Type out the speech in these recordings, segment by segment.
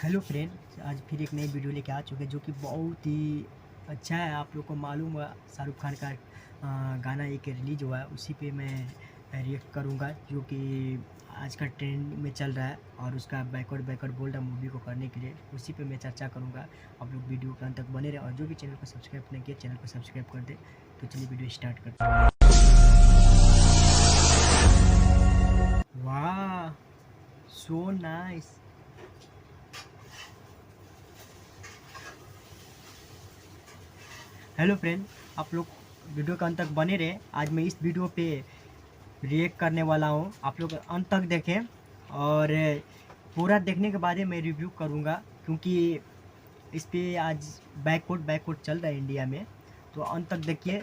Hello friend, आज फिर एक नई वीडियो लेके आ चुके हैं जो कि बहुत ही अच्छा है। आप लोग को मालूम है शाहरुख खान का गाना एक रिलीज़ हुआ है, उसी पे मैं रिएक्ट करूंगा जो कि आज का ट्रेंड में चल रहा है। और उसका बैकवर्ड बैकवर्ड बोल रहा मूवी को करने के लिए उसी पे मैं चर्चा करूंगा। आप लोग वीडियो के अंत तक बने रहे और जो भी चैनल को सब्सक्राइब नहीं किया चैनल को सब्सक्राइब कर दे। तो चलिए वीडियो स्टार्ट करते हैं। वाह, सो नाइस। हेलो फ्रेंड, आप लोग वीडियो के अंत तक बने रहे। आज मैं इस वीडियो पे रिएक्ट करने वाला हूँ, आप लोग अंत तक देखें और पूरा देखने के बाद ही मैं रिव्यू करूँगा, क्योंकि इस पे आज बैकवर्ड चल रहा है इंडिया में। तो अंत तक देखिए,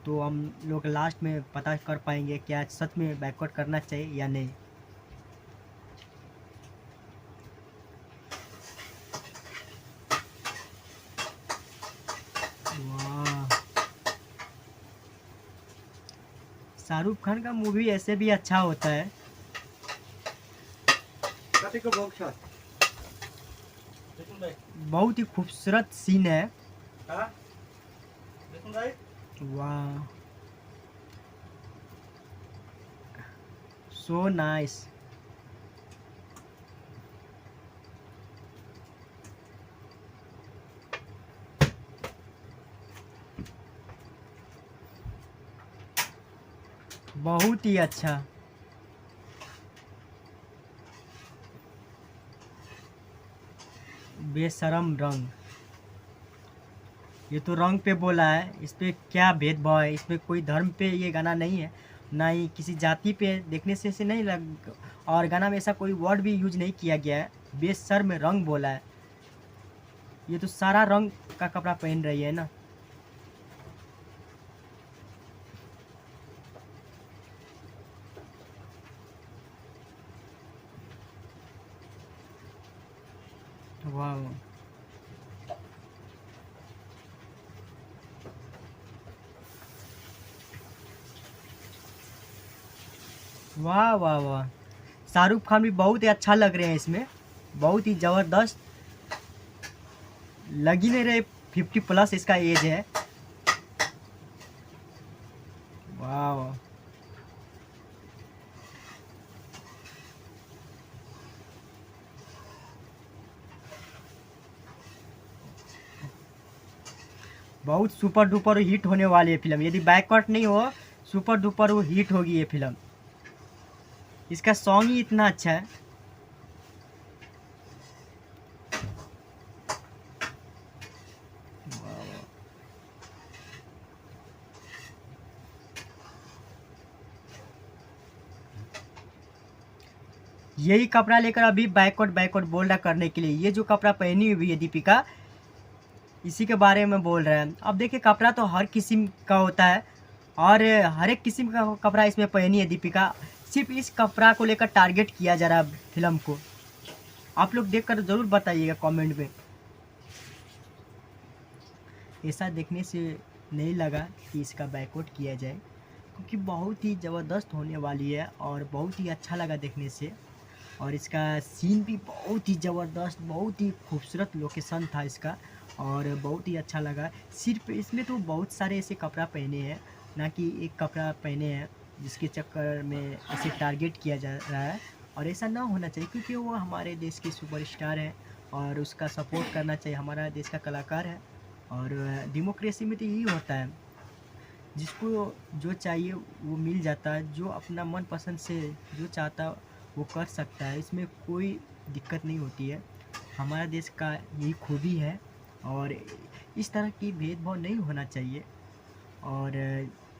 तो हम लोग लास्ट में पता कर पाएंगे क्या सच में बैकवर्ड करना चाहिए या नहीं। वाह, शाहरुख खान का मूवी ऐसे भी अच्छा होता है। बहुत ही खूबसूरत सीन है। वाह, सो नाइस। बहुत ही अच्छा। बेशरम रंग, ये तो रंग पे बोला है, इस पे क्या भेदभाव है? इसमें कोई धर्म पे ये गाना नहीं है, ना ही किसी जाति पे। देखने से ऐसे नहीं लग, और गाना में ऐसा कोई वर्ड भी यूज नहीं किया गया है। बेशर्म रंग बोला है, ये तो सारा रंग का कपड़ा पहन रही है ना। वाह वाह वाह वाह, शाहरुख खान भी बहुत ही अच्छा लग रहे हैं इसमें, बहुत ही ज़बरदस्त लग ही नहीं रहे। 50+ इसका एज है। वाह, बहुत सुपर डुपर हिट होने वाली है फिल्म। यदि बैकवर्ड नहीं हो, सुपर डुपर वो हिट होगी ये फिल्म। इसका सॉन्ग ही इतना अच्छा है। यही कपड़ा लेकर अभी बैकवर्ड बैकवर्ड बोल रहा करने के लिए। ये जो कपड़ा पहनी हुई है दीपिका, इसी के बारे में बोल रहे हैं। अब देखिए, कपड़ा तो हर किस्म का होता है और हर एक किस्म का कपड़ा इसमें पहनी है दीपिका। सिर्फ इस कपड़ा को लेकर टारगेट किया जा रहा है फिल्म को। आप लोग देखकर ज़रूर बताइएगा कमेंट में। ऐसा देखने से नहीं लगा कि इसका बैकआउट किया जाए, क्योंकि बहुत ही ज़बरदस्त होने वाली है और बहुत ही अच्छा लगा देखने से। और इसका सीन भी बहुत ही ज़बरदस्त, बहुत ही खूबसूरत लोकेशन था इसका और बहुत ही अच्छा लगा। सिर्फ इसमें तो बहुत सारे ऐसे कपड़ा पहने हैं, ना कि एक कपड़ा पहने हैं जिसके चक्कर में ऐसे टारगेट किया जा रहा है। और ऐसा ना होना चाहिए, क्योंकि वो हमारे देश के सुपरस्टार हैं और उसका सपोर्ट करना चाहिए। हमारा देश का कलाकार है और डेमोक्रेसी में तो यही होता है, जिसको जो चाहिए वो मिल जाता है। जो अपना मन पसंद से जो चाहता है वो कर सकता है, इसमें कोई दिक्कत नहीं होती है। हमारा देश का यही खूबी है और इस तरह की भेदभाव नहीं होना चाहिए। और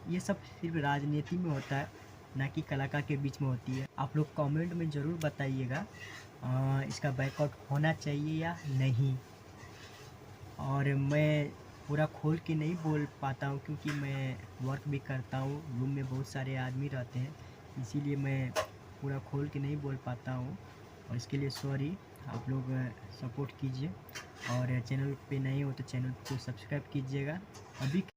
ये सब सिर्फ राजनीति में होता है, ना कि कलाकार के बीच में होती है। आप लोग कमेंट में ज़रूर बताइएगा इसका बैकआउट होना चाहिए या नहीं। और मैं पूरा खोल के नहीं बोल पाता हूँ, क्योंकि मैं वर्क भी करता हूँ, रूम में बहुत सारे आदमी रहते हैं, इसीलिए मैं पूरा खोल के नहीं बोल पाता हूँ और इसके लिए सॉरी। आप लोग सपोर्ट कीजिए और चैनल पे नए हो तो चैनल को सब्सक्राइब कीजिएगा अभी।